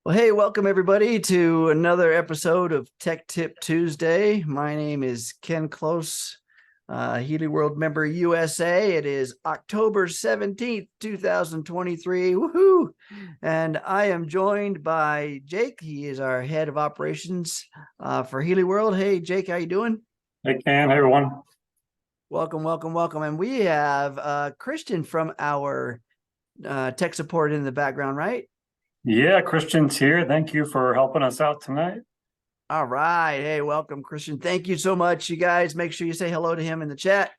Well, hey, welcome everybody to another episode of Tech Tip Tuesday. My name is Ken Close, Healy World Member USA. It is October 17th, 2023. Woohoo! And I am joined by Jake. He is our head of operations for Healy World. Hey, Jake, how you doing? Hey, Ken. Hey, everyone. Welcome, welcome, welcome. And we have Christian from our tech support in the background, right? Yeah, Christian's here. Thank you for helping us out tonight. All right. Hey, welcome, Christian. Thank you so much. You guys make sure you say hello to him in the chat.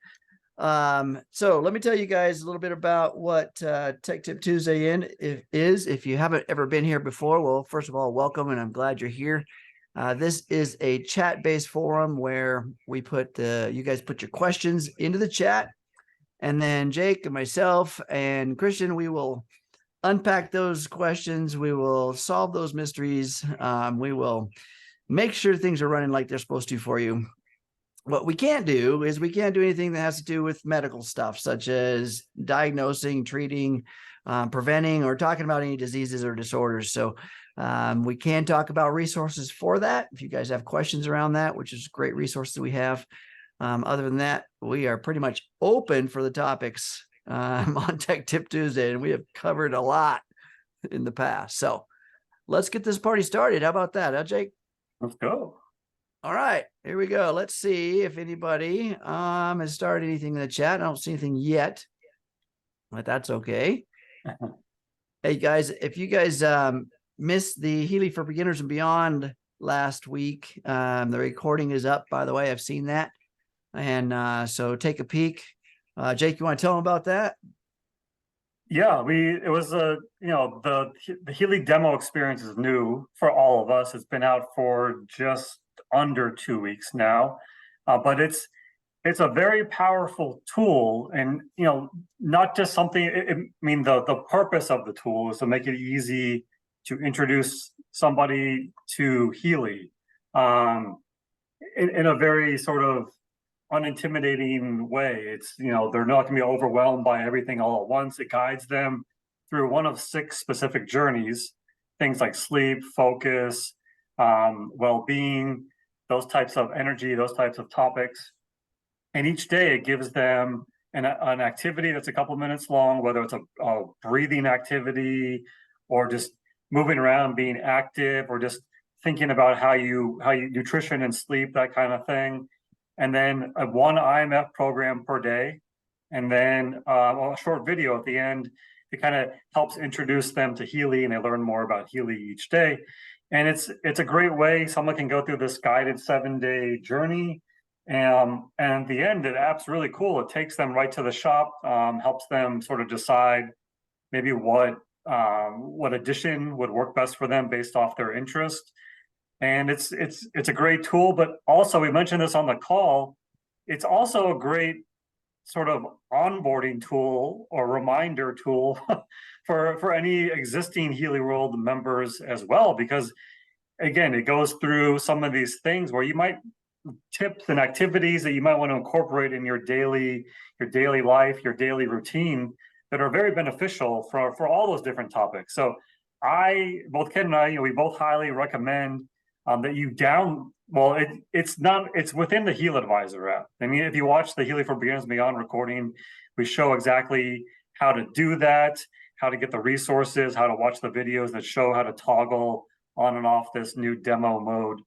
So let me tell you guys a little bit about what Tech Tip Tuesday is. If you haven't ever been here before, well, first of all, welcome, and I'm glad you're here. This is a chat-based forum where we put you guys put your questions into the chat, and then Jake and myself and Christian, we will unpack those questions. We will solve those mysteries. We will make sure things are running like they're supposed to for you. What we can't do is we can't do anything that has to do with medical stuff, such as diagnosing, treating, preventing, or talking about any diseases or disorders. So we can talk about resources for that. If you guys have questions around that, which is great resources we have. Other than that, we are pretty much open for the topics on Tech Tip Tuesday, and we have covered a lot in the past. So let's get this party started. How about that, huh, Jake? Let's go. All right, here we go. Let's see if anybody has started anything in the chat. I don't see anything yet, but that's okay. Hey guys, if you guys missed the Healy for Beginners and Beyond last week, the recording is up, by the way. I've seen that. And so take a peek. Jake, you want to tell them about that? Yeah, it was the Healy Demo Experience is new for all of us. It's been out for just under 2 weeks now, but it's a very powerful tool, and not just something. The purpose of the tool is to make it easy to introduce somebody to Healy, in a very sort of unintimidating way. It's, they're not going to be overwhelmed by everything all at once. It guides them through one of 6 specific journeys, things like sleep, focus, well-being, those types of energy, those types of topics. And each day it gives them an activity that's a couple minutes long, whether it's a breathing activity or just moving around, being active, or just thinking about how you nutrition and sleep, that kind of thing. And then one IMF program per day, and then a short video at the end. It kind of helps introduce them to Healy, and they learn more about Healy each day. And it's a great way someone can go through this guided 7-day journey. And at the end, the app's really cool. It takes them right to the shop, helps them sort of decide maybe what edition would work best for them based off their interest. And it's a great tool, but also, we mentioned this on the call, it's also a great sort of onboarding tool or reminder tool for any existing Healy World members as well, because again, it goes through some of these things where you might tips and activities that you might want to incorporate in your daily life, your daily routine, that are very beneficial for all those different topics. So both Ken and I, we both highly recommend that you it's within the HealAdvisor app. I mean, if you watch the Healy for Beginners and Beyond recording, we show exactly how to do that, how to get the resources, how to watch the videos that show how to toggle on and off this new demo mode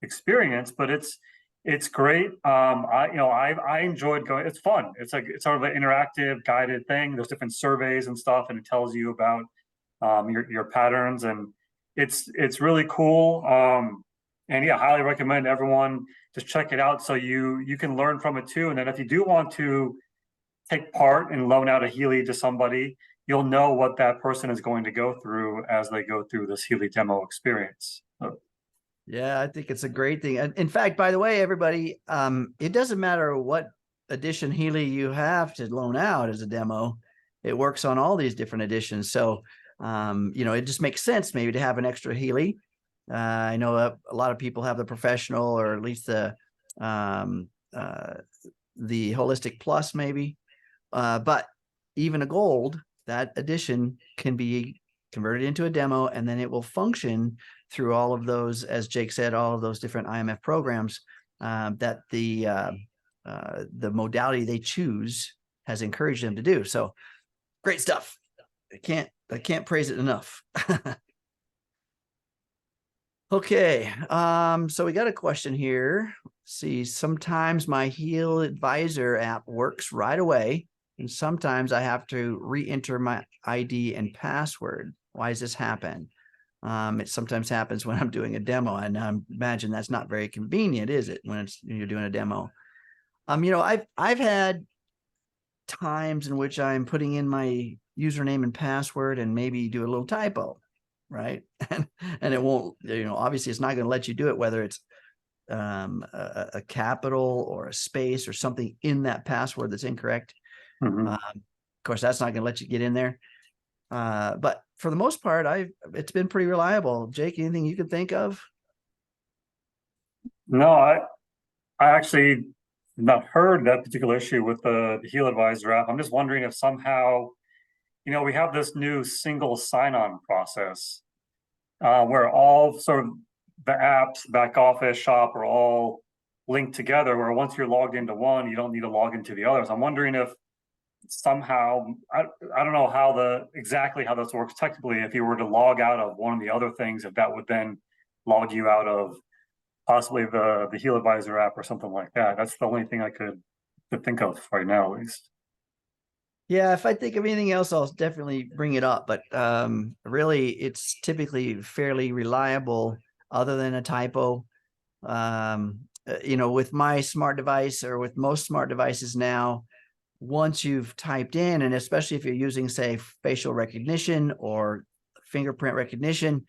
experience. But it's great. I enjoyed going. It's fun. It's sort of an interactive, guided thing. There's different surveys and stuff, and it tells you about your patterns, and it's really cool. And yeah, highly recommend everyone just check it out so you can learn from it too. And then if you do want to take part and loan out a Healy to somebody, you'll know what that person is going to go through as they go through this Healy demo experience. Yeah, I think it's a great thing. In fact, by the way, everybody, it doesn't matter what edition Healy you have to loan out as a demo. It works on all these different editions. So, it just makes sense maybe to have an extra Healy. I know a lot of people have the professional, or at least the holistic plus maybe. But even a gold, that edition can be convert it into a demo, and then it will function through all of those, as Jake said, all of those different IMF programs that the modality they choose has encouraged them to do. So great stuff. I can't praise it enough. Okay. So we got a question here. Let's see, sometimes my HealAdvisor app works right away, and sometimes I have to re-enter my ID and password. Why does this happen? It sometimes happens when I'm doing a demo, and I imagine that's not very convenient, is it, when you're doing a demo? I've had times in which I'm putting in my username and password and maybe do a little typo, right? And it won't, obviously it's not going to let you do it, whether it's a capital or a space or something in that password that's incorrect. Of course, that's not going to let you get in there. But for the most part, it's been pretty reliable. Jake, anything you can think of? No, I actually not heard that particular issue with the HealAdvisor app. I'm just wondering if somehow, we have this new single sign-on process where all sort of the apps, back office, shop are all linked together, where once you're logged into one, you don't need to log into the others. I'm wondering if somehow, I don't know exactly how this works technically, if you were to log out of one of the other things, if that would then log you out of possibly the HealAdvisor app or something like that. That's the only thing I could think of right now, at least. Yeah, if I think of anything else, I'll definitely bring it up. But really, it's typically fairly reliable, other than a typo. With my smart device, or with most smart devices now, once you've typed in, and especially if you're using, say, facial recognition or fingerprint recognition,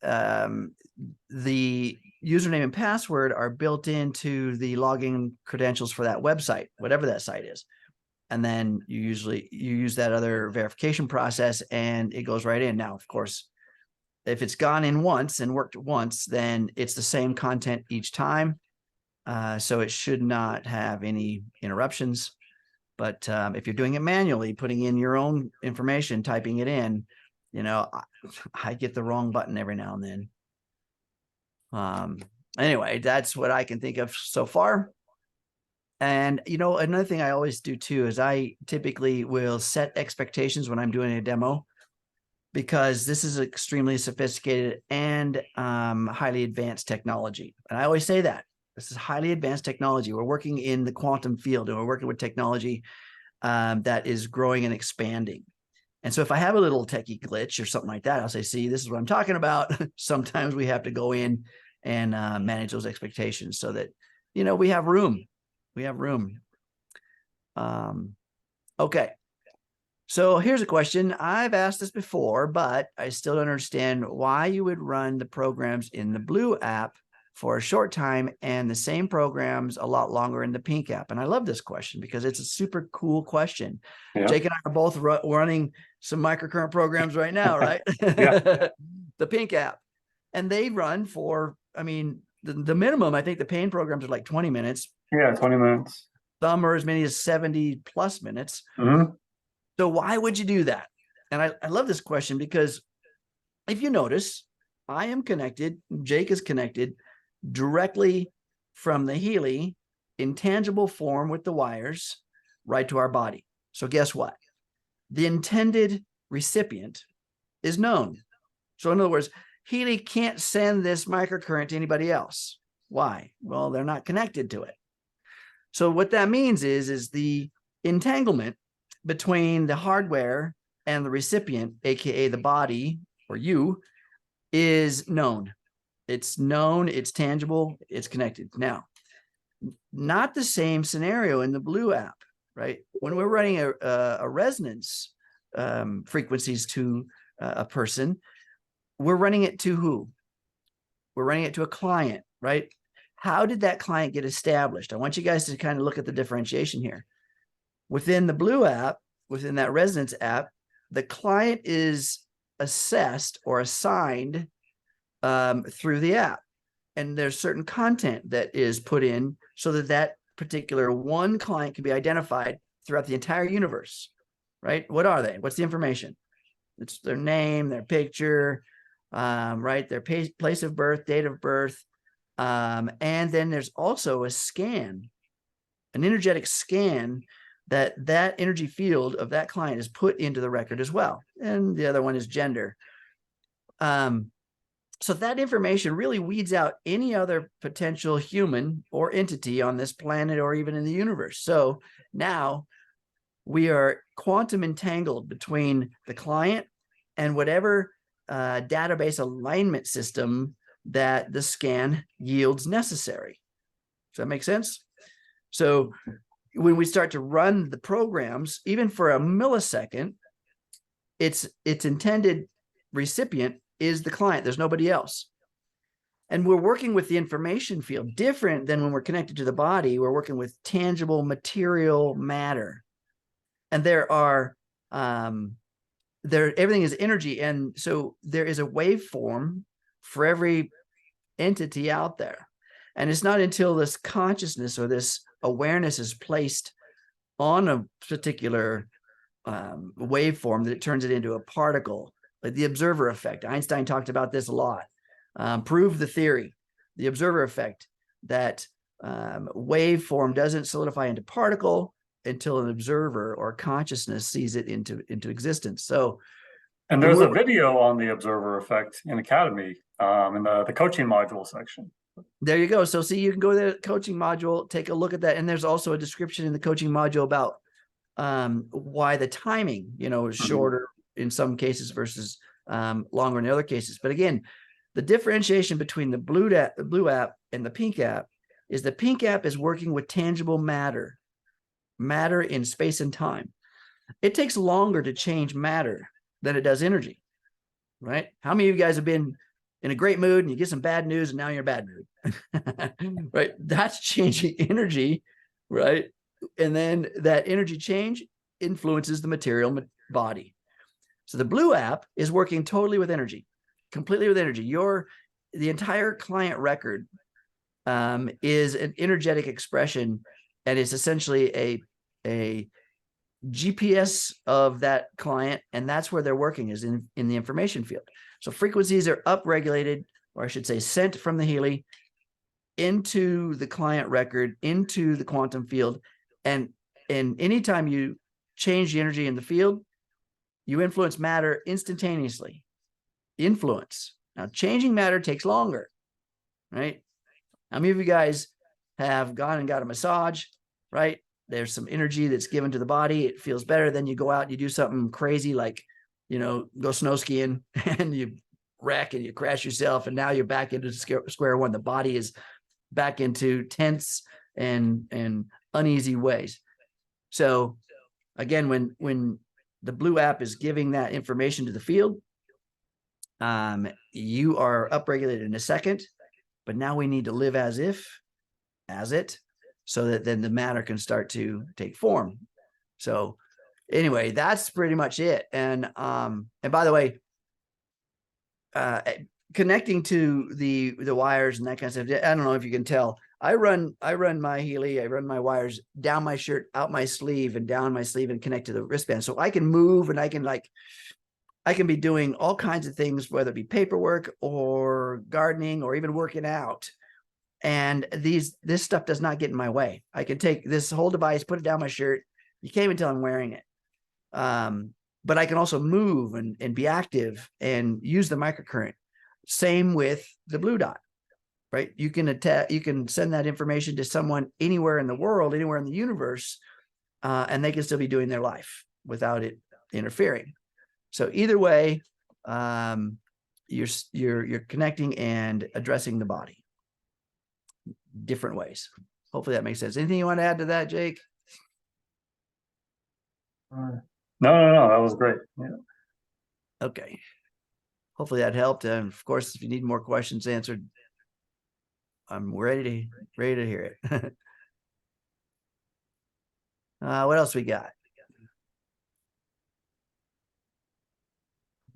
the username and password are built into the login credentials for that website, whatever that site is. And then you use that other verification process, and it goes right in. Now, of course, if it's gone in once and worked once, then it's the same content each time. So it should not have any interruptions. But if you're doing it manually, putting in your own information, typing it in, I get the wrong button every now and then. Anyway, that's what I can think of so far. And, another thing I always do too is I typically will set expectations when I'm doing a demo, because this is extremely sophisticated and highly advanced technology. And I always say that this is highly advanced technology. We're working in the quantum field, and we're working with technology that is growing and expanding. And so if I have a little techie glitch or something like that, I'll say, see, this is what I'm talking about. Sometimes we have to go in and manage those expectations so that, we have room. Okay. So here's a question. I've asked this before, but I still don't understand why you would run the programs in the blue app for a short time and the same programs a lot longer in the pink app. And I love this question because it's a super cool question. Yeah. Jake and I are both running some microcurrent programs right now, right? Yeah. The pink app. And they run for, the minimum, I think the pain programs are like 20 minutes. Yeah, 20 minutes. Some are as many as 70 plus minutes. So why would you do that? And I love this question because if you notice, I am connected, Jake is connected directly from the Healy intangible form with the wires right to our body. So guess what? The intended recipient is known. So in other words, Healy can't send this microcurrent to anybody else. Why? Well, they're not connected to it. So what that means is the entanglement between the hardware and the recipient, aka the body or you, is known. It's known, it's tangible, it's connected. Now, not the same scenario in the blue app, right? When we're running a resonance frequencies to a person, we're running it to who? We're running it to a client, right? How did that client get established? I want you guys to kind of look at the differentiation here. Within the blue app, within that resonance app, the client is assessed or assigned through the app. And there's certain content that is put in so that that particular one client can be identified throughout the entire universe, right? What are they? What's the information? It's their name, their picture, right? Their place of birth, date of birth. And then there's also a scan, an energetic scan that energy field of that client is put into the record as well. And the other one is gender. So that information really weeds out any other potential human or entity on this planet or even in the universe. So now we are quantum entangled between the client and whatever database alignment system that the scan yields necessary. Does that make sense? So when we start to run the programs, even for a millisecond, its intended recipient is the client. There's nobody else. And we're working with the information field different than when we're connected to the body. We're working with tangible material matter. And everything is energy. And so there is a waveform for every entity out there. And it's not until this consciousness or this awareness is placed on a particular waveform that it turns it into a particle, like the observer effect. Einstein talked about this a lot. Proved the theory, the observer effect, that waveform doesn't solidify into particle until an observer or consciousness sees it into existence. So, and there's a video on the observer effect in Academy, in the coaching module section. There you go. So see, you can go to the coaching module, take a look at that. And there's also a description in the coaching module about why the timing, is shorter in some cases versus longer in other cases. But again, the differentiation between the blue app and the pink app is the pink app is working with tangible matter in space and time. It takes longer to change matter than it does energy, right? How many of you guys have been in a great mood and you get some bad news and now you're in a bad mood, right? That's changing energy, right? And then that energy change influences the material body. So the blue app is working totally with energy, completely with energy. The entire client record is an energetic expression, and it's essentially a GPS of that client, and that's where they're working, is in the information field. So frequencies are upregulated, or I should say sent from the Healy into the client record, into the quantum field. And anytime you change the energy in the field, you influence matter instantaneously. Influence. Now, changing matter takes longer, right? How many of you guys have gone and got a massage, right? There's some energy that's given to the body. It feels better. Then you go out and you do something crazy, like, go snow skiing, and you wreck and you crash yourself. And now you're back into square one. The body is back into tense and uneasy ways. So again, when the blue app is giving that information to the field, you are upregulated in a second, but now we need to live as it, so that then the matter can start to take form. So anyway, that's pretty much it. And by the way, connecting to the wires and that kind of stuff, I don't know if you can tell, I run my Healy, I run my wires down my shirt, out my sleeve, and down my sleeve, and connect to the wristband. So I can move, and I can be doing all kinds of things, whether it be paperwork or gardening or even working out. And this stuff does not get in my way. I can take this whole device, put it down my shirt. You can't even tell I'm wearing it. But I can also move and be active and use the microcurrent. Same with the blue dot, right? You can send that information to someone anywhere in the world, anywhere in the universe, and they can still be doing their life without it interfering. So either way, you're connecting and addressing the body different ways. Hopefully that makes sense. Anything you want to add to that, Jake? No, that was great. Yeah. Okay. Hopefully that helped. And of course, if you need more questions answered, I'm ready to hear it. What else we got?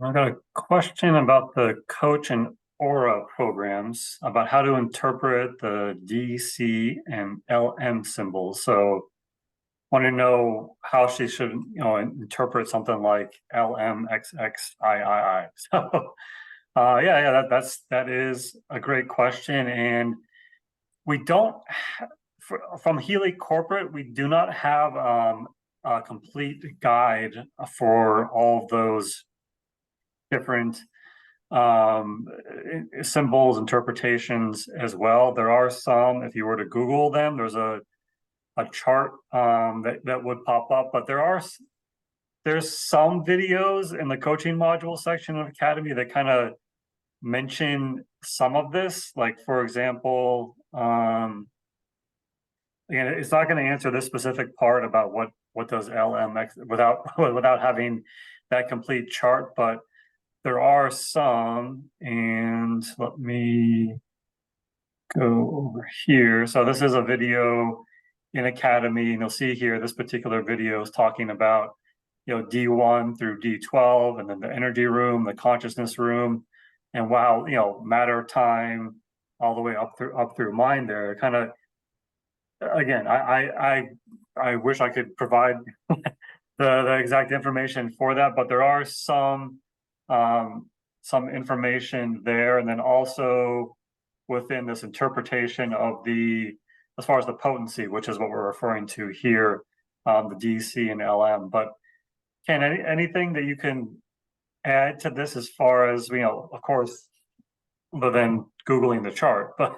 I got a question about the coach and aura programs, about how to interpret the DC and LM symbols. So want to know how she should, interpret something like LMXXIII. So, that is a great question, and we don't from Healy Corporate, we do not have a complete guide for all of those different symbols, interpretations as well. There are some, if you were to Google them, there's a chart that would pop up, but there's some videos in the coaching module section of Academy that kind of mention some of this. Like, for example, again, it's not going to answer this specific part about what does LMX without having that complete chart, but there are some, and let me go over here. So this is a video in Academy, and you'll see here this particular video is talking about D1 through D12, and then the energy room, the consciousness room, and matter, time, all the way up through mind there. Kind of, again, I wish I could provide the exact information for that, but there are some information there, and then also within this interpretation of as far as the potency, which is what we're referring to here, the DC and LM. But Ken, anything that you can add to this as far as, of course, other than Googling the chart, but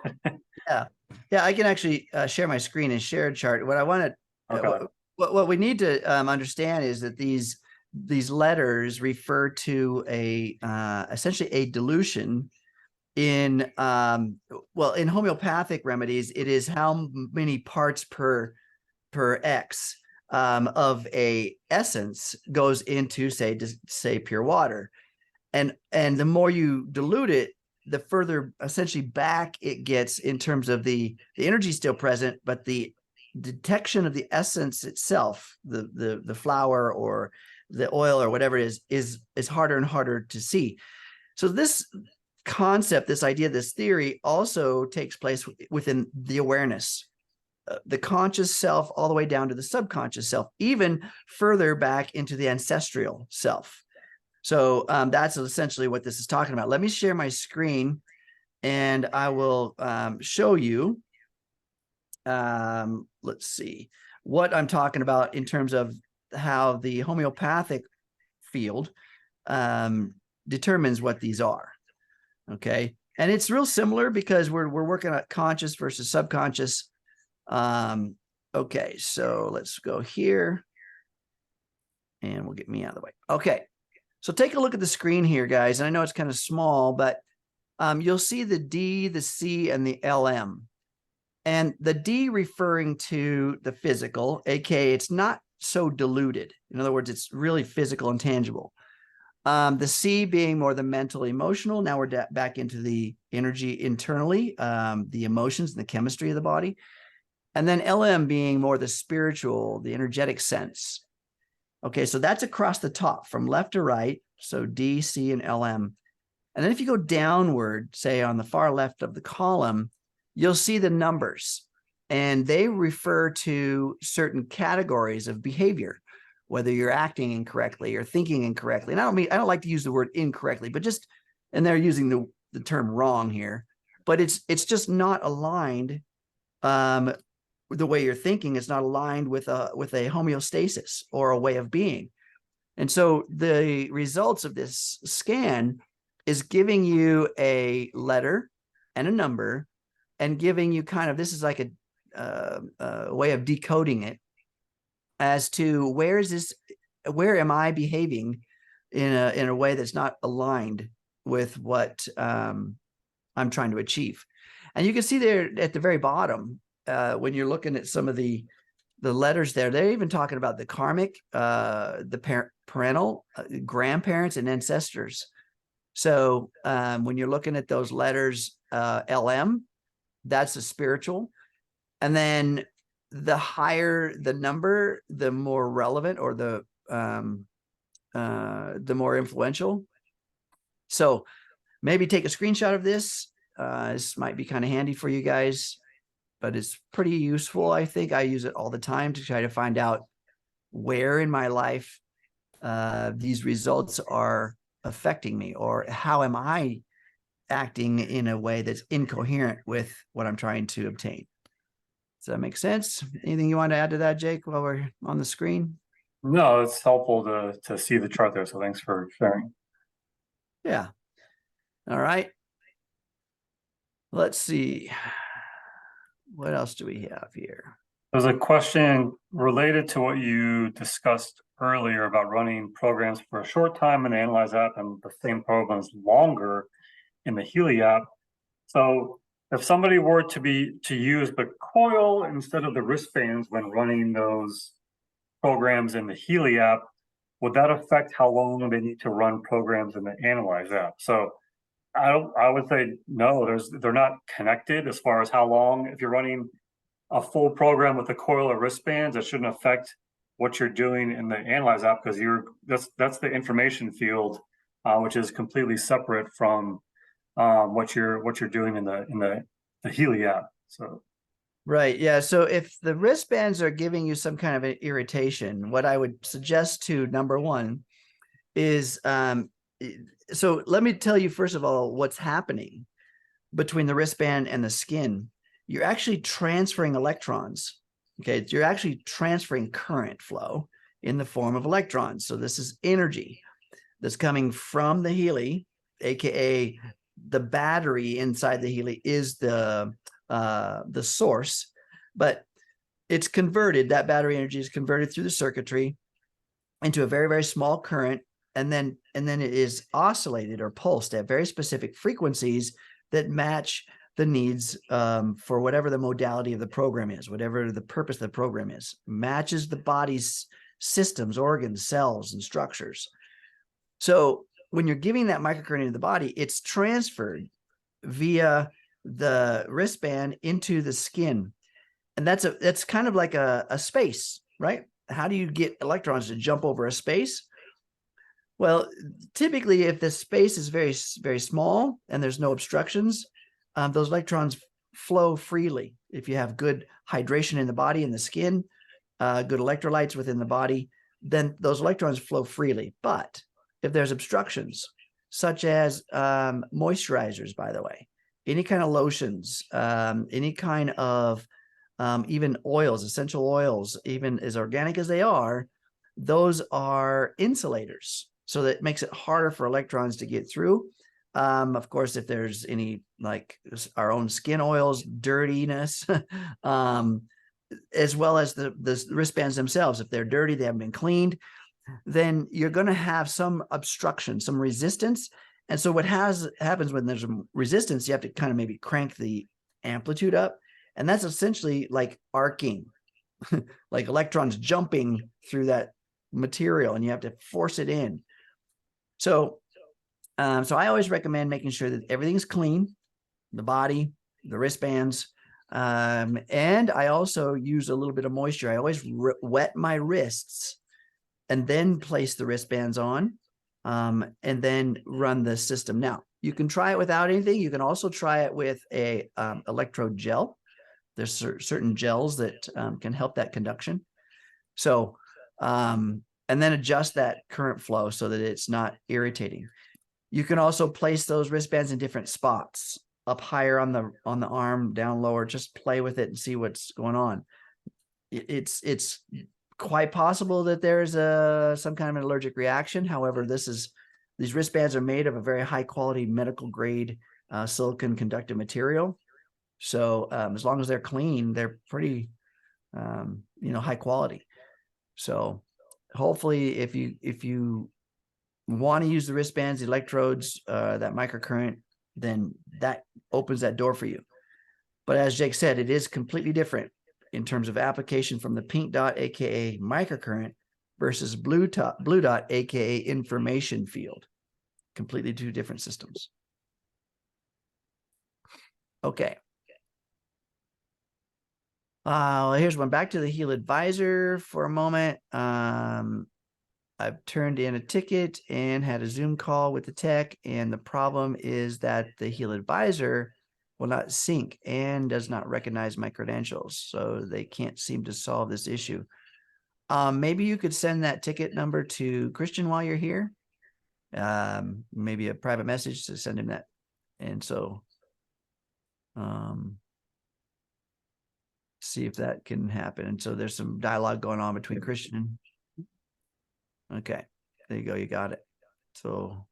yeah, I can actually share my screen and share a chart. What I want to, okay. what we need to understand is that these letters refer to essentially a dilution in in homeopathic remedies. It is how many parts per X of a essence goes into say pure water, and the more you dilute it, the further essentially back it gets in terms of the energy still present, but the detection of the essence itself, the flower or the oil or whatever it is harder and harder to see. So this concept, this idea, this theory also takes place within the awareness, the conscious self, all the way down to the subconscious self, even further back into the ancestral self. So that's essentially what this is talking about. Let me share my screen, and I will show you, let's see, what I'm talking about in terms of how the homeopathic field determines what these are. Okay. And it's real similar because we're working on conscious versus subconscious. Okay. So let's go here, and we'll get me out of the way. Okay. So take a look at the screen here, guys. And I know it's kind of small, but you'll see the D, the C, and the LM. And the D referring to the physical, aka it's not so diluted. In other words, it's really physical and tangible. The C being more the mental, emotional. Now we're back into the energy internally, the emotions and the chemistry of the body. And then LM being more the spiritual, the energetic sense. Okay, so that's across the top from left to right. So D, C, and LM. And then if you go downward, say on the far left of the column, you'll see the numbers, and they refer to certain categories of behavior, whether you're acting incorrectly or thinking incorrectly. And I don't like to use the word incorrectly, but just, and they're using the term wrong here, but it's just not aligned. The way you're thinking is not aligned with a homeostasis or a way of being. And so the results of this scan is giving you a letter and a number, and giving you kind of, this is like a way of decoding it as to where am I behaving in a way that's not aligned with what I'm trying to achieve. And you can see there at the very bottom, when you're looking at some of the letters there, they're even talking about the karmic, the parental, grandparents, and ancestors. So when you're looking at those letters, LM, that's the spiritual. And then the higher the number, the more relevant, or the more influential. So maybe take a screenshot of this. This might be kind of handy for you guys. but it's pretty useful. I think I use it all the time to try to find out where in my life these results are affecting me, or how am I acting in a way that's incoherent with what I'm trying to obtain. Does that make sense? Anything you want to add to that, Jake, while we're on the screen? No, it's helpful to see the chart there. So thanks for sharing. Yeah. All right. Let's see. What else do we have here? There's a question related to what you discussed earlier about running programs for a short time in the Analyse app and the same programs longer in the Healy app. So if somebody were to use the Coil instead of the wristbands when running those programs in the Healy app, would that affect how long they need to run programs in the Analyse app? So I would say no, they're not connected as far as how long. If you're running a full program with the Coil or wristbands, it shouldn't affect what you're doing in the Analyse app, because that's the information field, which is completely separate from what you're doing in the Healy app. So right, yeah. So if the wristbands are giving you some kind of an irritation, what I would suggest to number one is so let me tell you first of all what's happening between the wristband and the skin. You're actually transferring electrons. Okay, you're actually transferring current flow in the form of electrons. So this is energy that's coming from the Healy, aka the battery inside the Healy is the source, but it's converted. That battery energy is converted through the circuitry into a very, very small current, and then it is oscillated or pulsed at very specific frequencies that match the needs for whatever the modality of the program is, whatever the purpose of the program is, matches the body's systems, organs, cells, and structures. So when you're giving that microcurrent into the body, it's transferred via the wristband into the skin. And that's kind of like a space, right? How do you get electrons to jump over a space? Well, typically, if the space is very, very small and there's no obstructions, those electrons flow freely. If you have good hydration in the body and the skin, good electrolytes within the body, then those electrons flow freely. But if there's obstructions, such as moisturizers, by the way, any kind of lotions, any kind of even oils, essential oils, even as organic as they are, those are insulators. So that makes it harder for electrons to get through. Of course, if there's any, like our own skin oils, dirtiness, as well as the wristbands themselves, if they're dirty, they haven't been cleaned, then you're going to have some obstruction, some resistance. And so what happens when there's a resistance, you have to kind of maybe crank the amplitude up. And that's essentially like arcing, like electrons jumping through that material, and you have to force it in. So I always recommend making sure that everything's clean, the body, the wristbands, and I also use a little bit of moisture. I always wet my wrists and then place the wristbands on, and then run the system. Now, you can try it without anything. You can also try it with a electrode gel. There's certain gels that can help that conduction. So, and then adjust that current flow so that it's not irritating. You can also place those wristbands in different spots, up higher on the arm, down lower. Just play with it and see what's going on. It's quite possible that there's some kind of an allergic reaction. However, these wristbands are made of a very high quality medical grade silicon conductive material. So as long as they're clean, they're pretty high quality. So hopefully if you want to use the wristbands, the electrodes, that microcurrent, then that opens that door for you. But as Jake said, it is completely different in terms of application from the pink dot, aka microcurrent, versus blue dot, aka information field. Completely two different systems. Okay. Here's one. Back to the HealAdvisor for a moment. I've turned in a ticket and had a Zoom call with the tech, and the problem is that the HealAdvisor will not sync and does not recognize my credentials. So they can't seem to solve this issue. Maybe you could send that ticket number to Christian while you're here. Maybe a private message to send him that. And so see if that can happen. And so there's some dialogue going on between Christian. Okay, there you go. You got it. So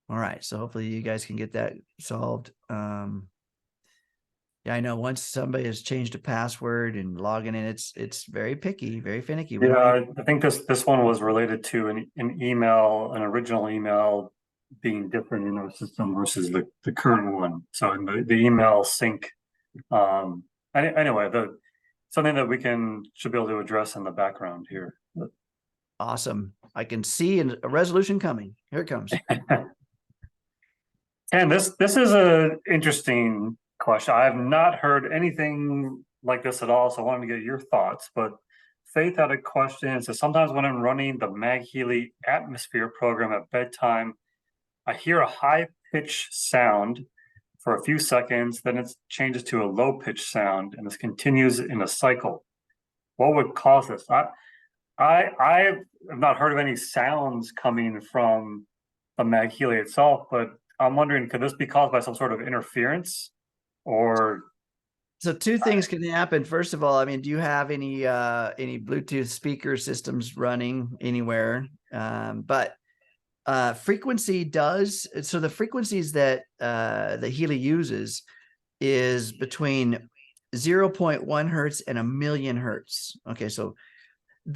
all right. So hopefully you guys can get that solved. Yeah, I know once somebody has changed a password and logging in, it's very picky, very finicky. Yeah, I think this one was related to an email, an original email being different in our system versus the current one. So in the email sync, anyway, something that we should be able to address in the background here. Awesome. I can see a resolution coming. Here it comes. And this is a interesting question. I have not heard anything like this at all, so I wanted to get your thoughts. But Faith had a question. So sometimes when I'm running the MagHealy Atmosphere program at bedtime, I hear a high-pitched sound for a few seconds, then it changes to a low-pitched sound, and this continues in a cycle. What would cause this? I have not heard of any sounds coming from the MagHealy itself, but I'm wondering, could this be caused by some sort of interference or? So two things can happen. First of all, I mean, do you have any Bluetooth speaker systems running anywhere? Frequency does. So the frequencies that the Healy uses is between 0.1 hertz and 1,000,000 hertz. Okay, so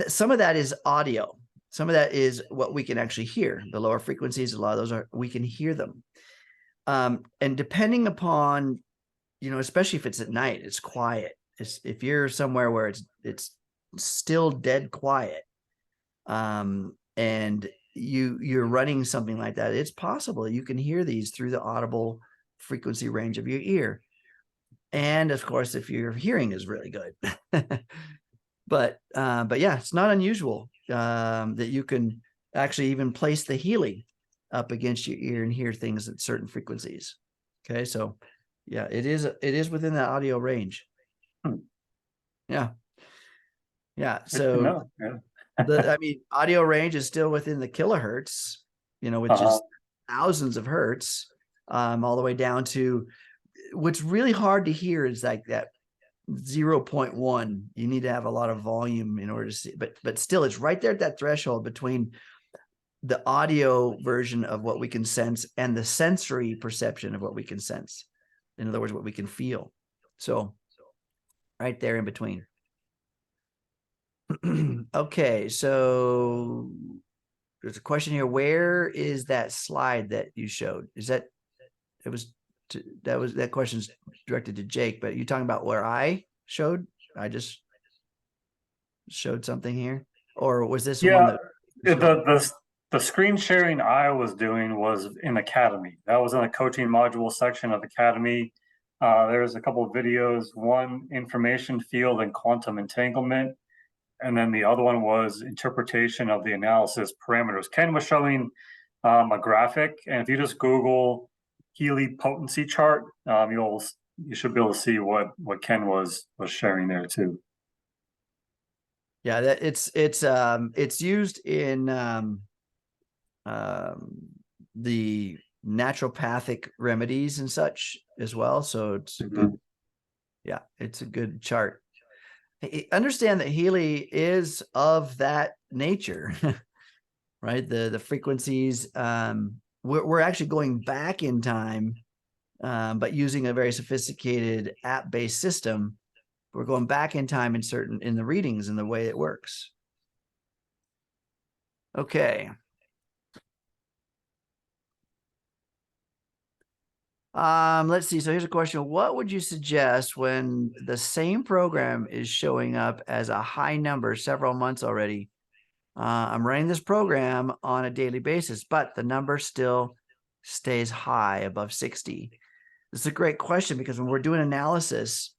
some of that is audio. Some of that is what we can actually hear. The lower frequencies, a lot of those we can hear them. And depending upon, especially if it's at night, it's quiet. If you're somewhere where it's still dead quiet, and you're running something like that, it's possible you can hear these through the audible frequency range of your ear. And of course, if your hearing is really good. But yeah, it's not unusual that you can actually even place the Healy up against your ear and hear things at certain frequencies. Okay, so yeah, it is within that audio range. Yeah. So I mean, audio range is still within the kilohertz, which is thousands of hertz, all the way down to what's really hard to hear is like that 0.1. You need to have a lot of volume in order to see, but still it's right there at that threshold between the audio version of what we can sense and the sensory perception of what we can sense. In other words, what we can feel. So right there in between. Okay, so there's a question here. Where is that slide that you showed? That question's directed to Jake, but you talking about where I showed? I just showed something here, or was this one that the screen sharing I was doing was in Academy. That was in the coaching module section of Academy. There's a couple of videos, one information field and quantum entanglement, and then the other one was interpretation of the analysis parameters. Ken was showing a graphic, and if you just Google Healy potency chart, you should be able to see what Ken was sharing there too. Yeah, that it's used in the naturopathic remedies and such as well. So it's good. Yeah, it's a good chart. Understand that Healy is of that nature, right? The frequencies. We're actually going back in time, but using a very sophisticated app-based system. We're going back in time in the readings and the way it works. Okay. Let's see. So here's a question. What would you suggest when the same program is showing up as a high number several months already? I'm running this program on a daily basis, but the number still stays high above 60. This is a great question because when we're doing analysis,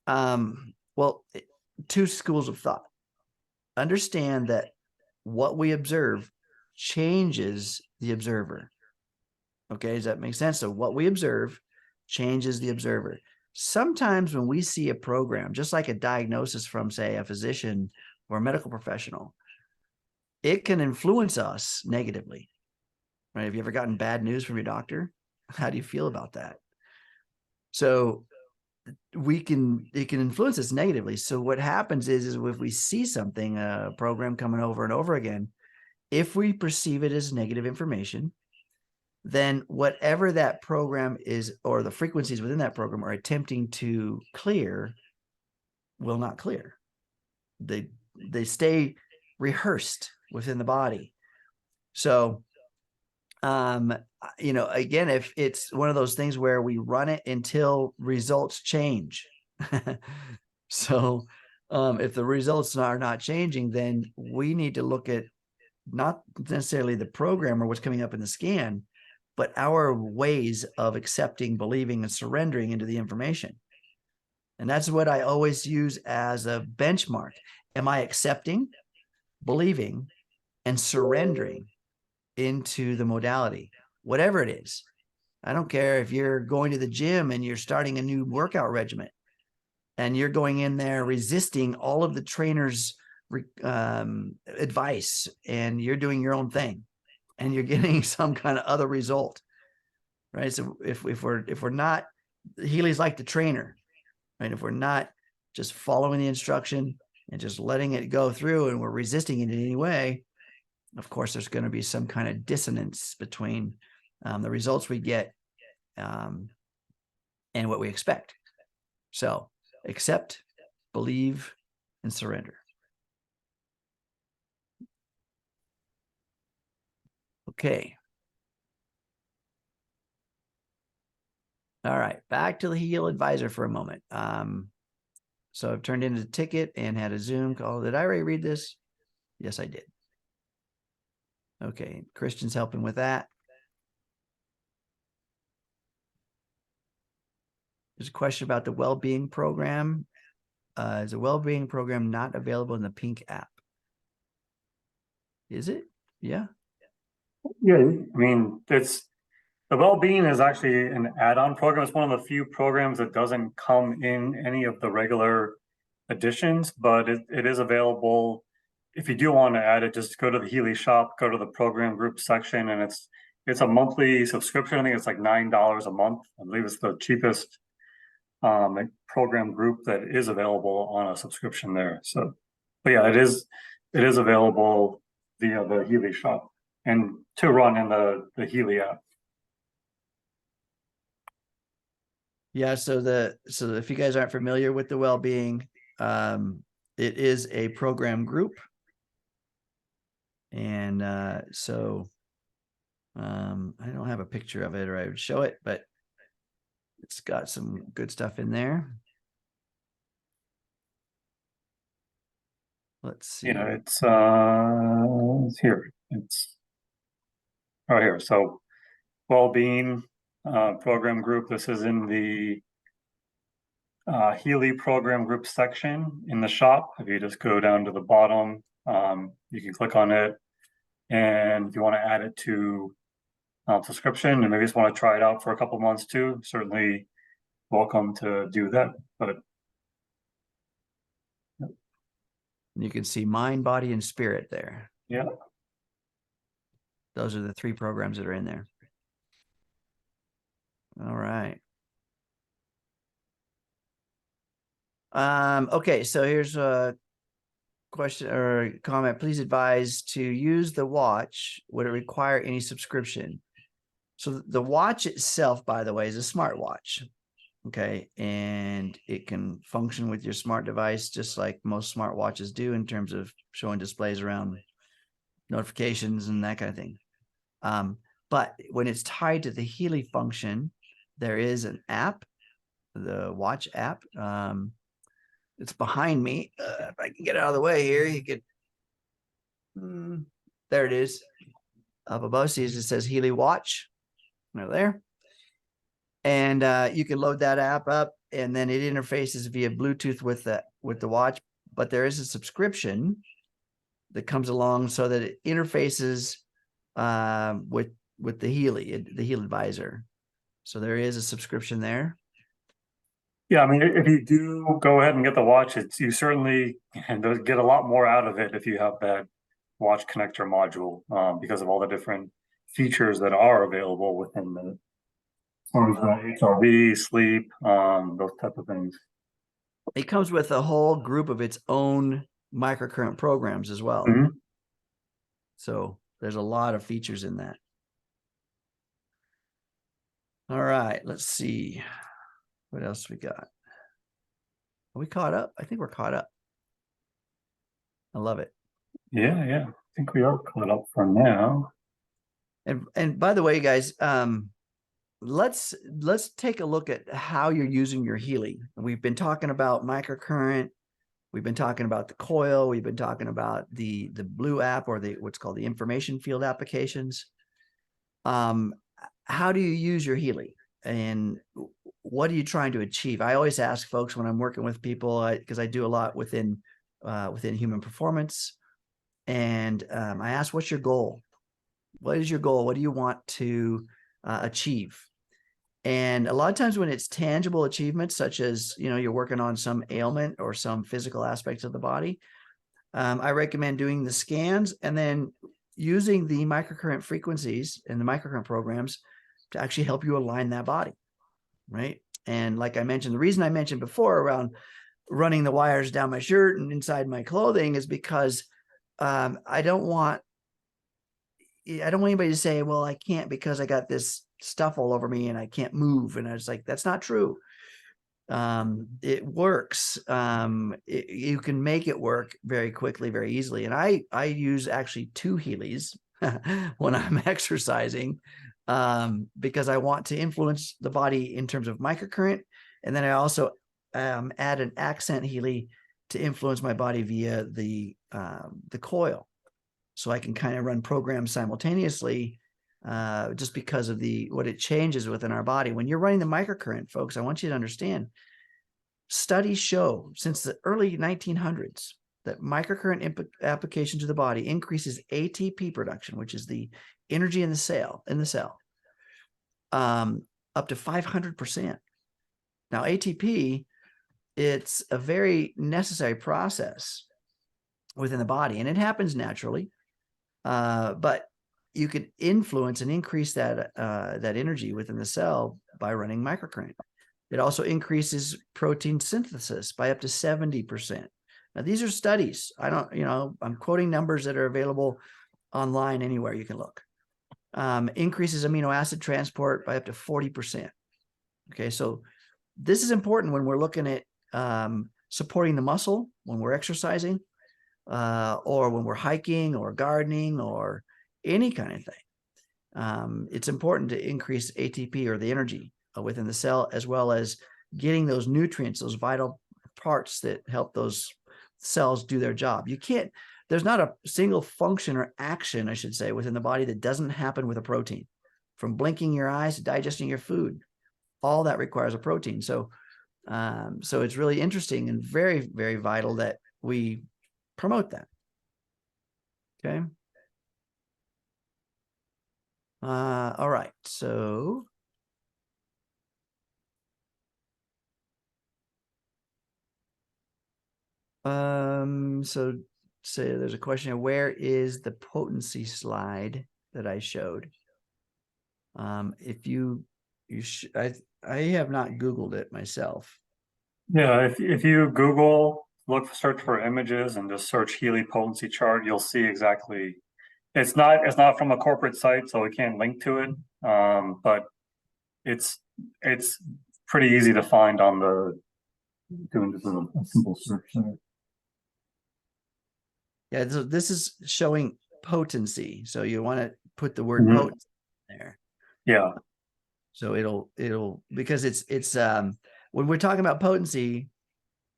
two schools of thought. Understand that what we observe changes the observer. Okay, does that make sense? So what we observe changes the observer. Sometimes when we see a program, just like a diagnosis from, say, a physician or a medical professional, it can influence us negatively, right? Have you ever gotten bad news from your doctor? How do you feel about that? So it can influence us negatively. So what happens is if we see something, a program coming over and over again, if we perceive it as negative information, then whatever that program is, or the frequencies within that program are attempting to clear, will not clear. They stay rehearsed within the body. So, you know, again, if it's one of those things where we run it until results change. So, if the results are not changing, then we need to look at not necessarily the program or what's coming up in the scan, but our ways of accepting, believing, and surrendering into the information. And that's what I always use as a benchmark. Am I accepting, believing, and surrendering into the modality, whatever it is? I don't care if you're going to the gym and you're starting a new workout regimen and you're going in there resisting all of the trainer's advice, and you're doing your own thing and you're getting some kind of other result, right? So if we're not, Healy's like the trainer, right? If we're not just following the instruction and just letting it go through and we're resisting it in any way, of course, there's going to be some kind of dissonance between the results we get and what we expect. So accept, believe, and surrender. Okay. All right, back to the HealAdvisor for a moment. So I've turned in a ticket and had a Zoom call. Did I already read this? Yes, I did. Okay, Christian's helping with that. There's a question about the Wellbeing program. Is the Wellbeing program not available in the Pink app? Is it? Yeah. Yeah, I mean, the Wellbeing is actually an add-on program. It's one of the few programs that doesn't come in any of the regular editions, but it is available. If you do want to add it, just go to the Healy shop, go to the program group section, and it's a monthly subscription. I think it's like $9 a month. I believe it's the cheapest program group that is available on a subscription there. So, but yeah, it is available via the Healy shop and to run in the Healy app. Yeah, so if you guys aren't familiar with the Wellbeing, it is a program group. And I don't have a picture of it, or I would show it, but it's got some good stuff in there. Let's see. Yeah, it's here. It's right here. So Wellbeing program group. This is in the Healy program group section in the shop. If you just go down to the bottom, you can click on it. And if you want to add it to subscription and maybe just want to try it out for a couple months too, certainly welcome to do that. But you can see mind, body, and spirit there. Yeah. Those are the 3 programs that are in there. All right. Okay, so here's a question or comment. Please advise to use the watch. Would it require any subscription? So the watch itself, by the way, is a smartwatch. Okay, and it can function with your smart device just like most smartwatches do in terms of showing displays around notifications and that kind of thing. But when it's tied to the Healy function, there is an app, the watch app. It's behind me. If I can get it out of the way here, you could. There it is. Up above, see, it says Healy Watch. Right there. And you can load that app up, and then it interfaces via Bluetooth with the watch. But there is a subscription that comes along so that it interfaces with the HealAdvisor. So there is a subscription there. Yeah, I mean, if you do go ahead and get the watch, you certainly get a lot more out of it if you have that watch connector module, because of all the different features that are available within the, as far as the HRV, sleep, those type of things. It comes with a whole group of its own microcurrent programs as well. Mhm. So there's a lot of features in that. All right, let's see. What else we got? Are we caught up? I think we're caught up. I love it. Yeah, I think we are caught up for now. And by the way, guys, let's take a look at how you're using your Healy. We've been talking about microcurrent. We've been talking about the Coil. We've been talking about the Blue app, or the what's called the information field applications. How do you use your Healy, and what are you trying to achieve? I always ask folks when I'm working with people, because I do a lot within human performance, and I ask, what's your goal? What is your goal? What do you want to achieve? And a lot of times when it's tangible achievements, such as, you're working on some ailment or some physical aspects of the body, I recommend doing the scans and then using the microcurrent frequencies and the microcurrent programs to actually help you align that body, right? And like I mentioned, the reason I mentioned before around running the wires down my shirt and inside my clothing is because I don't want anybody to say, well, I can't because I got this stuff all over me and I can't move. And I was like, that's not true. It works. You can make it work very quickly, very easily. And I use actually 2 Healys when I'm exercising, because I want to influence the body in terms of microcurrent. And then I also add an accent Healy to influence my body via the Coil. So I can kind of run programs simultaneously, just because of what it changes within our body. When you're running the microcurrent, folks, I want you to understand, studies show since the early 1900s that microcurrent application to the body increases ATP production, which is the energy in the cell, up to 500%. Now, ATP, it's a very necessary process within the body, and it happens naturally. But you could influence and increase that energy within the cell by running microcurrent. It also increases protein synthesis by up to 70%. Now, these are studies. I'm quoting numbers that are available online anywhere you can look. Increases amino acid transport by up to 40%. Okay, so this is important when we're looking at supporting the muscle when we're exercising, or when we're hiking or gardening or any kind of thing. It's important to increase ATP, or the energy within the cell, as well as getting those nutrients, those vital parts that help those cells do their job. There's not a single function or action, I should say, within the body that doesn't happen with a protein. From blinking your eyes to digesting your food, all that requires a protein. So it's really interesting and very, very vital that we promote that. Okay. All right. So say there's a question here, where is the potency slide that I showed? If I have not Googled it myself. Yeah, if you Google, search for images and just search Healy potency chart, you'll see exactly. It's not from a corporate site, so we can't link to it. But it's pretty easy to find on doing just a simple search there. Yeah, so this is showing potency. So you want to put the word potency there. Yeah. So it'll because it's when we're talking about potency,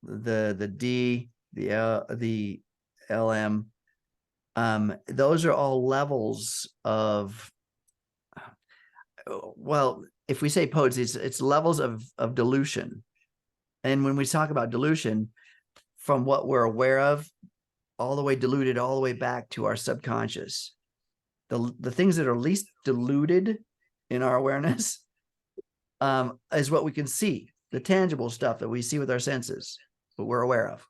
the D, the L, the LM, those are all levels of, well, if we say potency, it's levels of dilution. And when we talk about dilution, from what we're aware of, all the way diluted all the way back to our subconscious. the things that are least diluted in our awareness is what we can see, the tangible stuff that we see with our senses, but we're aware of.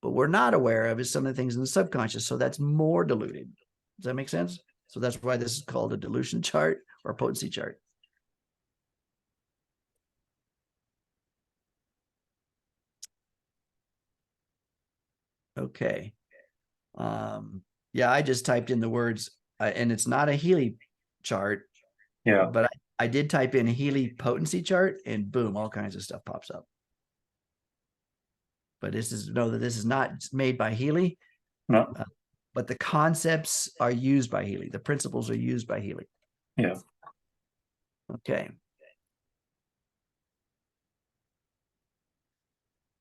But we're not aware of is some of the things in the subconscious. So that's more diluted. Does that make sense? So that's why this is called a dilution chart or a potency chart. Okay. Yeah, I just typed in the words, and it's not a Healy chart. Yeah. But I did type in Healy potency chart, and boom, all kinds of stuff pops up. But this is that this is not made by Healy. No. But the concepts are used by Healy. The principles are used by Healy. Yeah. Okay.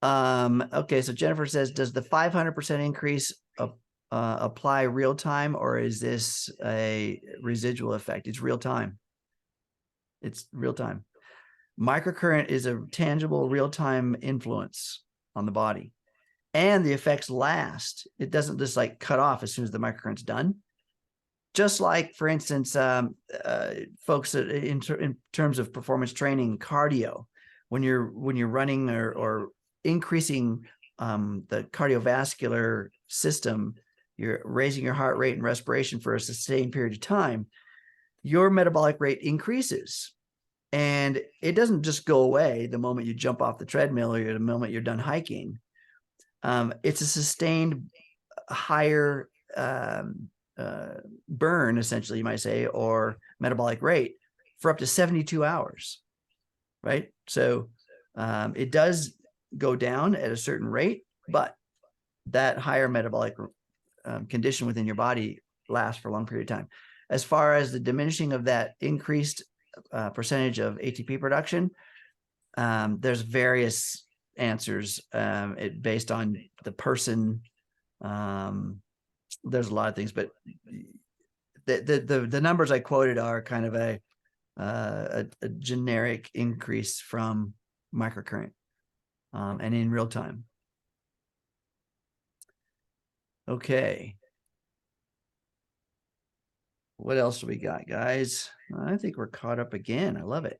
Okay, so Jennifer says, does the 500% increase apply real time, or is this a residual effect? It's real time. It's real time. Microcurrent is a tangible real-time influence on the body, and the effects last. It doesn't just like cut off as soon as the microcurrent's done. Just like, for instance, folks that in terms of performance training, cardio, when you're running or increasing the cardiovascular system, you're raising your heart rate and respiration for a sustained period of time, your metabolic rate increases. And it doesn't just go away the moment you jump off the treadmill or the moment you're done hiking. It's a sustained higher burn, essentially, you might say, or metabolic rate for up to 72 hours, right? So it does go down at a certain rate, but that higher metabolic condition within your body lasts for a long period of time. As far as the diminishing of that increased percentage of ATP production, there's various answers based on the person. There's a lot of things, but the numbers I quoted are kind of a generic increase from microcurrent and in real time. Okay. What else do we got, guys? I think we're caught up again. I love it.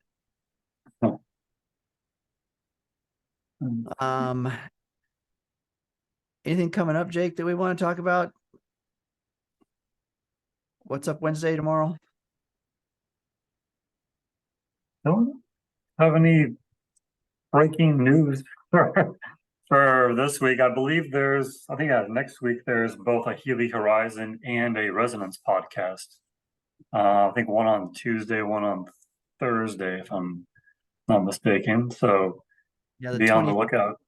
Anything coming up, Jake, that we want to talk about? What's up Wednesday tomorrow? Don't have any breaking news for this week. I believe I think next week there's both a Healy Horizon and a Resonance podcast. I think one on Tuesday, one on Thursday, if I'm not mistaken. So yeah, be on the lookout.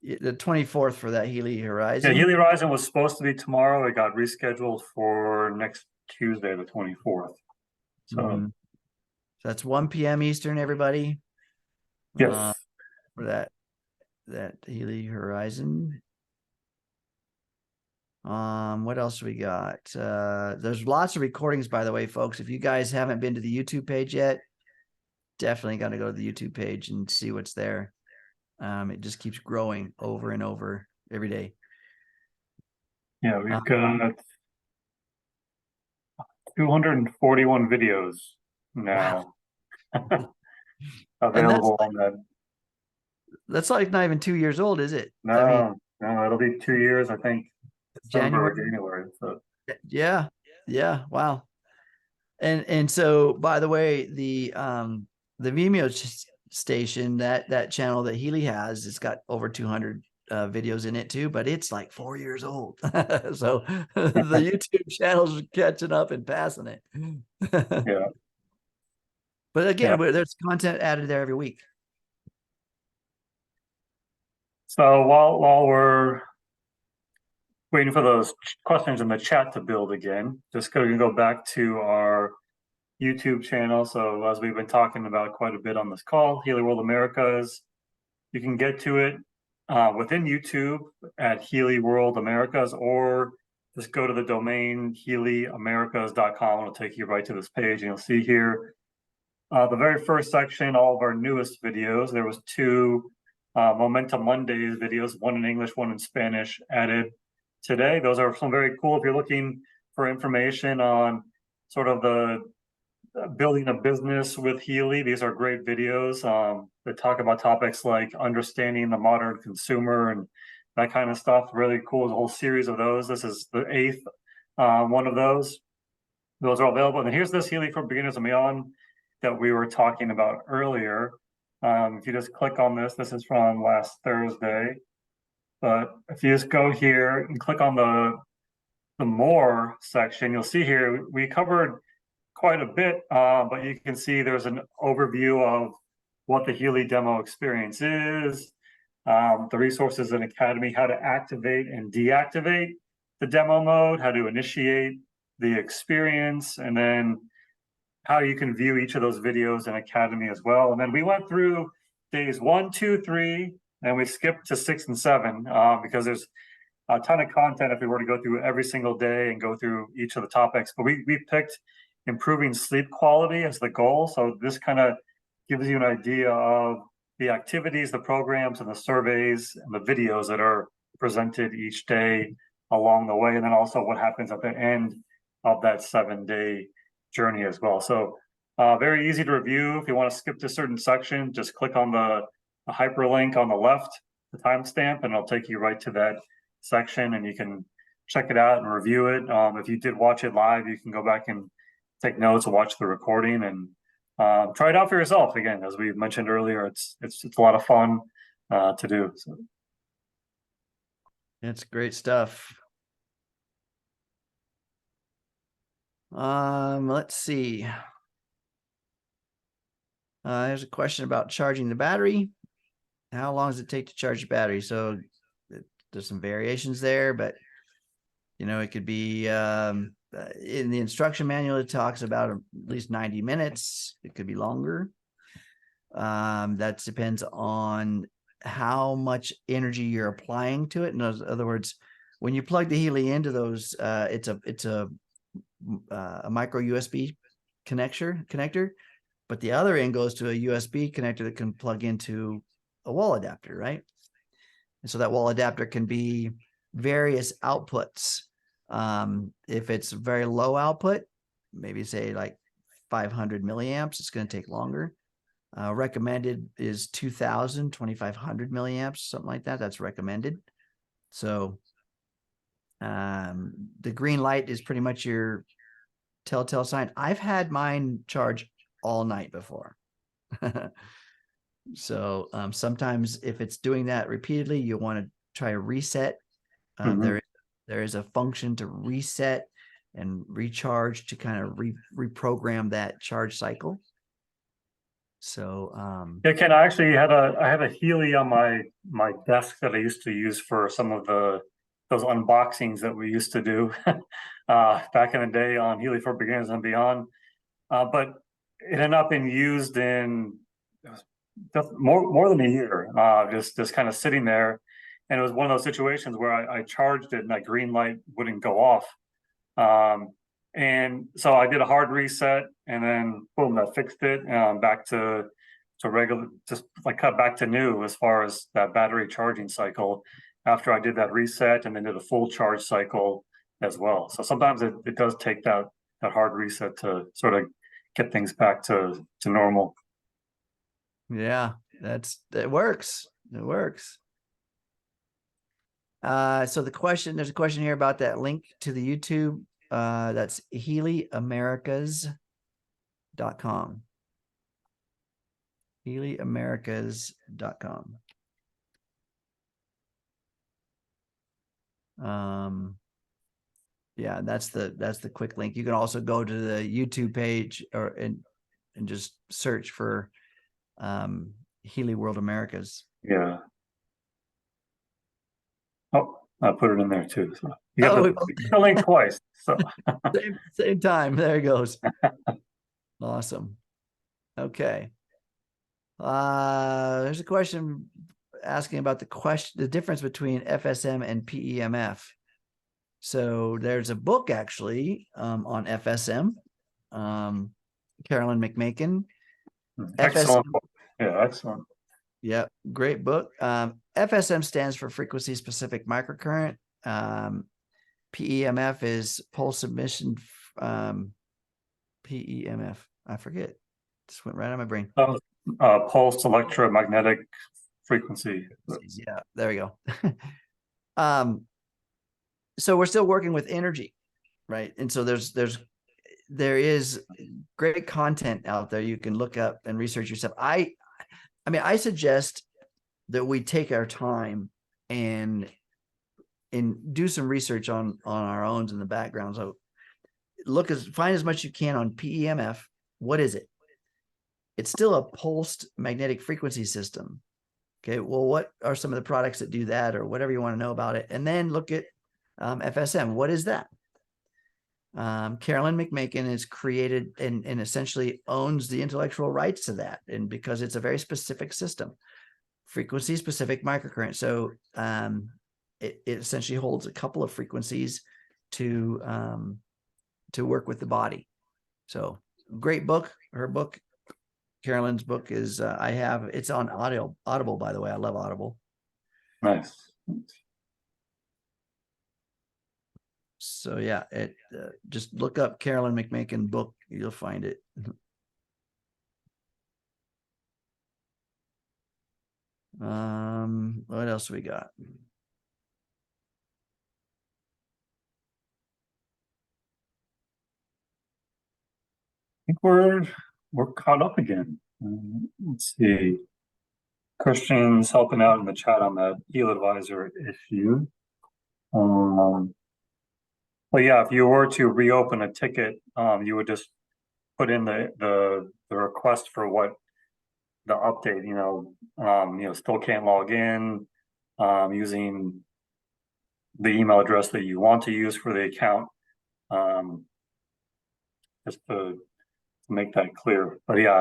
The 24th for that Healy Horizon. Yeah, Healy Horizon was supposed to be tomorrow. It got rescheduled for next Tuesday, the 24th. So that's 1 p.m. Eastern, everybody. Yes. For that Healy Horizon. What else we got? There's lots of recordings, by the way, folks. If you guys haven't been to the YouTube page yet, definitely got to go to the YouTube page and see what's there. It just keeps growing over and over every day. Yeah, we've got 241 videos now. Wow. Available on that. That's like not even 2 years old, is it? No, it'll be 2 years, I think. January. So. Yeah. Wow. And so, by the way, the Vimeo station, that channel that Healy has, it's got over 200 videos in it too, but it's like 4 years old. So the YouTube channel's catching up and passing it. Yeah. But again, there's content added there every week. So while we're waiting for those questions in the chat to build again, just going to go back to our YouTube channel. So as we've been talking about quite a bit on this call, Healy World Americas, you can get to it within YouTube at Healy World Americas, or just go to the domain HealyAmericas.com. It'll take you right to this page, and you'll see here the very first section, all of our newest videos. There was 2 Momentum Mondays videos, one in English, one in Spanish, added today. Those are some very cool if you're looking for information on sort of the building a business with Healy. These are great videos that talk about topics like understanding the modern consumer and that kind of stuff. Really cool. There's a whole series of those. This is the 8th one of those. Those are available. And here's this Healy for Beginners and Beyond that we were talking about earlier. If you just click on this, this is from last Thursday. But if you just go here and click on the more section, you'll see here we covered quite a bit, but you can see there's an overview of what the Healy Demo Experience is, the resources in Academy, how to activate and deactivate the demo mode, how to initiate the experience, and then how you can view each of those videos in Academy as well. And then we went through days 1, 2, 3, and we skipped to 6 and 7 because there's a ton of content if we were to go through every single day and go through each of the topics. But we picked improving sleep quality as the goal. So this kind of gives you an idea of the activities, the programs, and the surveys and the videos that are presented each day along the way, and then also what happens at the end of that 7-day journey as well. So very easy to review. If you want to skip to certain section, just click on the hyperlink on the left, the timestamp, and it'll take you right to that section, and you can check it out and review it. If you did watch it live, you can go back and take notes, watch the recording, and try it out for yourself. Again, as we mentioned earlier, it's a lot of fun to do. So. It's great stuff. Let's see. There's a question about charging the battery. How long does it take to charge the battery? So there's some variations there, but it could be in the instruction manual, it talks about at least 90 minutes. It could be longer. That depends on how much energy you're applying to it. In other words, when you plug the Healy into those, it's a micro USB connector, but the other end goes to a USB connector that can plug into a wall adapter, right? And so that wall adapter can be various outputs. If it's very low output, maybe say like 500 milliamps, it's going to take longer. Recommended is 2,500 milliamps, something like that. That's recommended. So the green light is pretty much your telltale sign. I've had mine charge all night before. So sometimes if it's doing that repeatedly, you want to try a reset. There is a function to reset and recharge to kind of reprogram that charge cycle. So yeah, Ken, I actually had I have a Healy on my desk that I used to use for some of those unboxings that we used to do back in the day on Healy for Beginners and Beyond. But it ended up being used in more than a year, just kind of sitting there. And it was one of those situations where I charged it and that green light wouldn't go off. And so I did a hard reset, and then boom, that fixed it. Back to regular, just like cut back to new as far as that battery charging cycle after I did that reset, and then did a full charge cycle as well. So sometimes it does take that hard reset to sort of get things back to normal. Yeah, it works. It works. So there's a question here about that link to the YouTube. That's HealyAmericas.com. HealyAmericas.com. Yeah, that's the quick link. You can also go to the YouTube page and just search for Healy World Americas. Yeah. Oh, I put it in there too. So you got the link twice. So same time. There it goes. Awesome. Okay. There's a question asking about the difference between FSM and PEMF. So there's a book actually on FSM. Carolyn McMakin. Excellent. Yeah, excellent. Yeah, great book. FSM stands for frequency specific microcurrent. PEMF is pulse emission PEMF. I forget. Just went right out of my brain. Pulse electromagnetic frequency. Yeah, there we go. So we're still working with energy, right? And so there is great content out there you can look up and research yourself. I mean, I suggest that we take our time and do some research on our own in the background. So find as much you can on PEMF. What is it? It's still a pulsed magnetic frequency system. Okay, well, what are some of the products that do that, or whatever you want to know about it? And then look at FSM. What is that? Carolyn McMakin has created and essentially owns the intellectual rights to that, and because it's a very specific system, frequency specific microcurrent. So it essentially holds a couple of frequencies to work with the body. So great book. Her book, Carolyn's book, is it's on Audible, by the way. I love Audible. Nice. So yeah, just look up Carolyn McMakin book. You'll find it. What else we got? I think we're caught up again. Let's see. Christian's helping out in the chat on that HealAdvisor issue. But yeah, if you were to reopen a ticket, you would just put in the request for what the update, still can't log in, using the email address that you want to use for the account, just to make that clear. But yeah,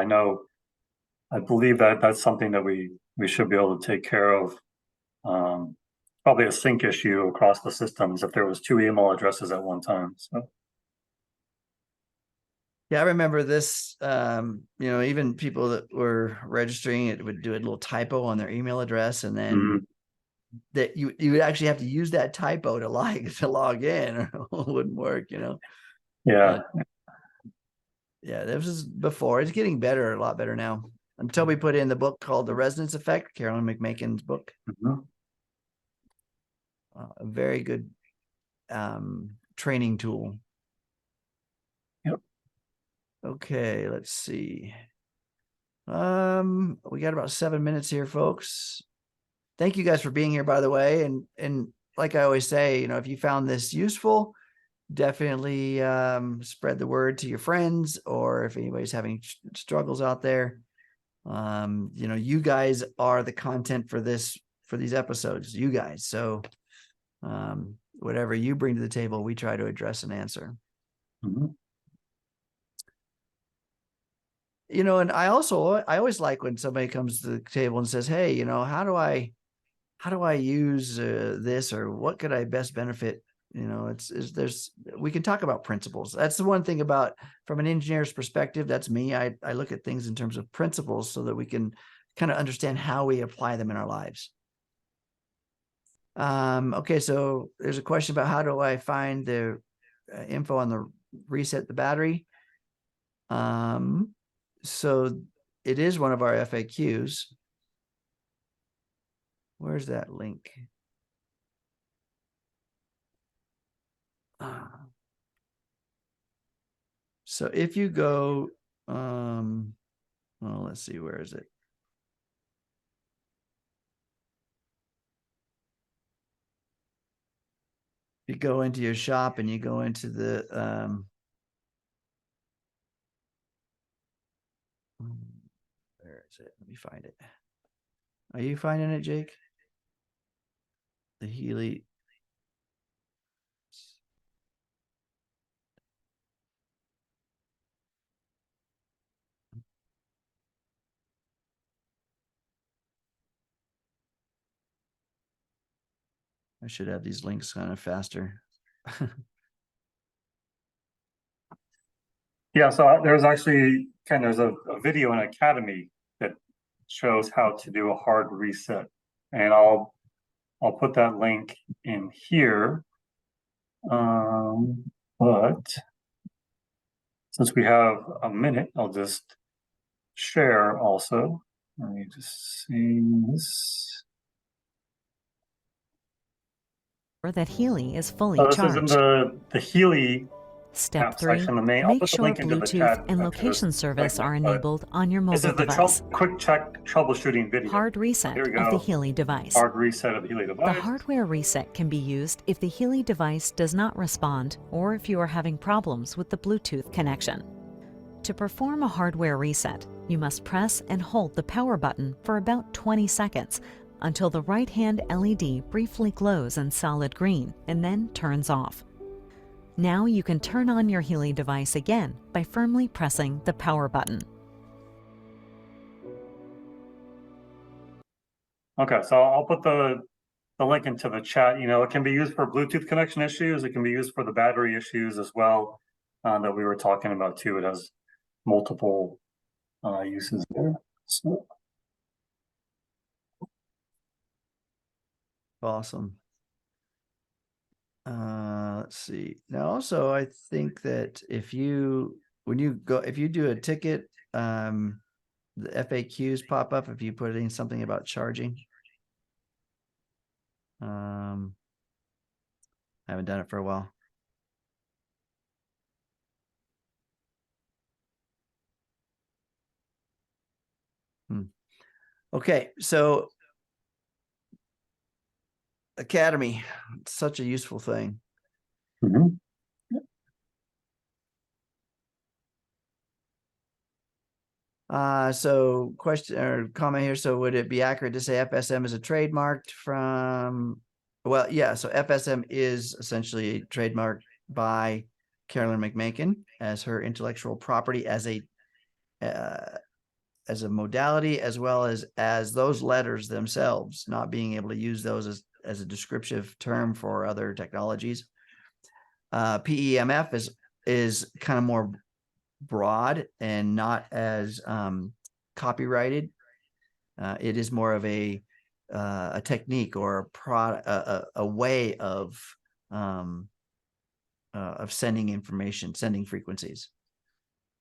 I believe that that's something that we should be able to take care of. Probably a sync issue across the systems if there was 2 email addresses at one time. So yeah, I remember this. Even people that were registering it would do a little typo on their email address, and then that you would actually have to use that typo to log in, or it wouldn't work. Yeah. Yeah, this was before. It's getting better, a lot better now. Until we put in the book called The Resonance Effect, Carolyn McMakin's book. A very good training tool. Yep. Okay, let's see. We got about 7 minutes here, folks. Thank you guys for being here, by the way. And like I always say, if you found this useful, definitely spread the word to your friends, or if anybody's having struggles out there. You guys are the content for these episodes, you guys. So whatever you bring to the table, we try to address and answer. And I always like when somebody comes to the table and says, hey, how do I use this, or what could I best benefit? We can talk about principles. That's the one thing about, from an engineer's perspective, that's me. I look at things in terms of principles so that we can kind of understand how we apply them in our lives. Okay, so there's a question about how do I find the info on the reset the battery. So it is one of our FAQs. Where's that link? So if you go, well, let's see, where is it? You go into your shop and you go into the, where is it? Let me find it. Are you finding it, Jake? The Healy. I should have these links kind of faster. Yeah, so there's actually there's a video in Academy that shows how to do a hard reset, and I'll put that link in here. But since we have a minute, I'll just share also. Let me just see this. That Healy is fully So this charged. is in the Healy Step app 3, section. I'll make put the sure link into the Bluetooth chat and after this location service segment, are but enabled on your this mobile is the device. quick check troubleshooting video. Hard reset Here we of the go. Healy device. Hard reset of the Healy The device. hardware reset can be used if the Healy device does not respond or if you are having problems with the Bluetooth connection. To perform a hardware reset, you must press and hold the power button for about 20 seconds until the right-hand LED briefly glows in solid green and then turns off. Now you can turn on your Healy device again by firmly pressing the power button. Okay, so I'll put the link into the chat. It can be used for Bluetooth connection issues. It can be used for the battery issues as well that we were talking about too. It has multiple uses there. So. Awesome. Let's see. Now, also, I think that if you do a ticket, the FAQs pop up if you put in something about charging. I haven't done it for a while. Okay, so Academy, such a useful thing. Mm-hmm. So question or comment here. So would it be accurate to say FSM is a trademarked from, well, yeah. So FSM is essentially trademarked by Carolyn McMakin as her intellectual property as a modality, as well as those letters themselves, not being able to use those as a descriptive term for other technologies. PEMF is kind of more broad and not as copyrighted. It is more of a technique or a product, a way of sending information, sending frequencies.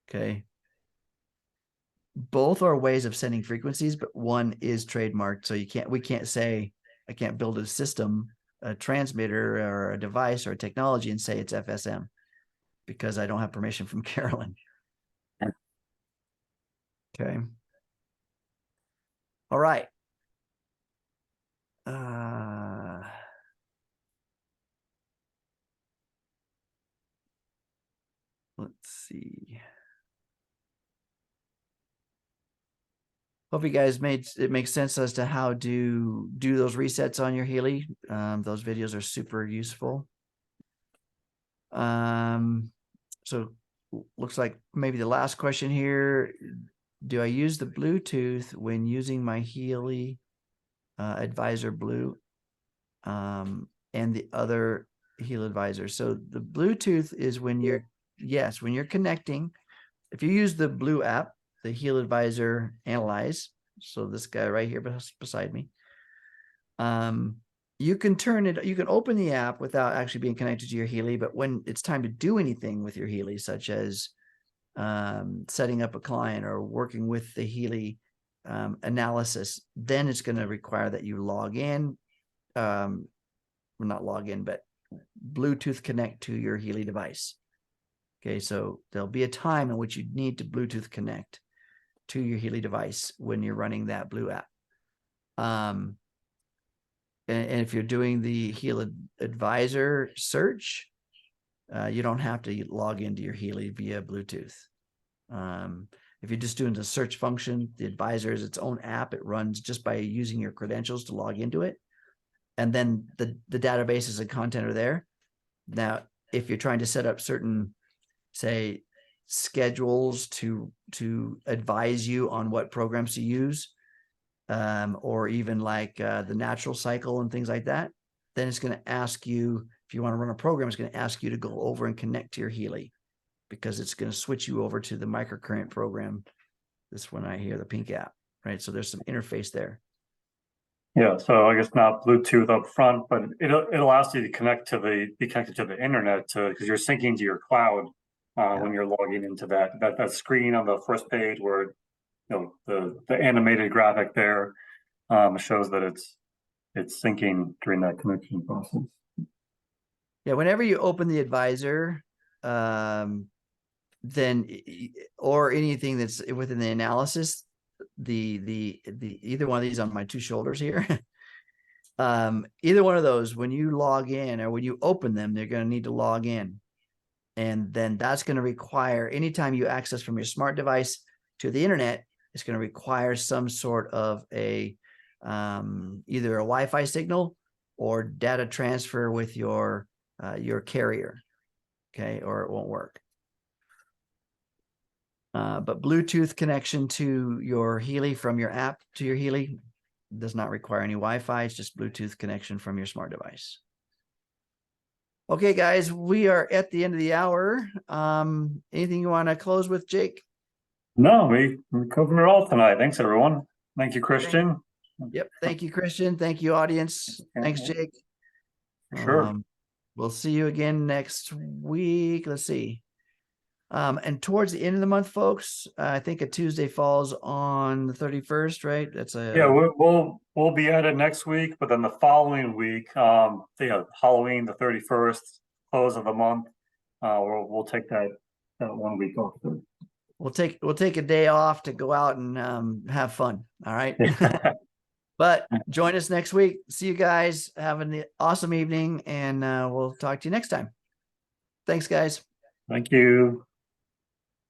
Okay. Both are ways of sending frequencies, but one is trademarked. So we can't say, I can't build a system, a transmitter or a device or a technology and say it's FSM because I don't have permission from Carolyn. Okay. All right. Let's see. Hope you guys it makes sense as to how to do those resets on your Healy. Those videos are super useful. So looks like maybe the last question here. Do I use the Bluetooth when using my Healy Advisor Blue and the other HealAdvisor? So the Bluetooth is when you're connecting. If you use the Blue app, the HealAdvisor Analyse, so this guy right here beside me, you can open the app without actually being connected to your Healy, but when it's time to do anything with your Healy, such as setting up a client or working with the Healy analysis, then it's going to require that you log in, well, not log in, but Bluetooth connect to your Healy device. Okay, so there'll be a time in which you need to Bluetooth connect to your Healy device when you're running that Blue app. And if you're doing the HealAdvisor search, you don't have to log into your Healy via Bluetooth. If you're just doing the search function, the advisor is its own app. It runs just by using your credentials to log into it. And then the databases and content are there. Now, if you're trying to set up certain, say, schedules to advise you on what programs to use, or even like the natural cycle and things like that, then it's going to ask you, if you want to run a program, it's going to ask you to go over and connect to your Healy, because it's going to switch you over to the microcurrent program. This one right here, the pink app, right? So there's some interface there. Yeah, so I guess not Bluetooth up front, but it allows you to be connected to the internet because you're syncing to your cloud when you're logging into that screen on the first page where the animated graphic there shows that it's syncing during that connection process. Yeah, whenever you open the advisor, then or anything that's within the analysis, the either one of these on my two shoulders here, either one of those, when you log in or when you open them, they're going to need to log in. And then that's going to require, anytime you access from your smart device to the internet, it's going to require some sort of a either a Wi-Fi signal or data transfer with your carrier, okay, or it won't work. But Bluetooth connection to your Healy from your app to your Healy does not require any Wi-Fi. It's just Bluetooth connection from your smart device. Okay, guys, we are at the end of the hour. Anything you want to close with, Jake? No, we covered it all tonight. Thanks, everyone. Thank you, Christian. Yep. Thank you, Christian. Thank you, audience. Thanks, Jake. Sure. We'll see you again next week. Let's see. And towards the end of the month, folks, I think a Tuesday falls on the 31st, right? That's we'll be at it next week, but then the following week, Halloween, the 31st, close of the month, we'll take that 1 week off. We'll take a day off to go out and have fun. All right. But join us next week. See you guys. Have an awesome evening, and we'll talk to you next time. Thanks, guys. Thank you.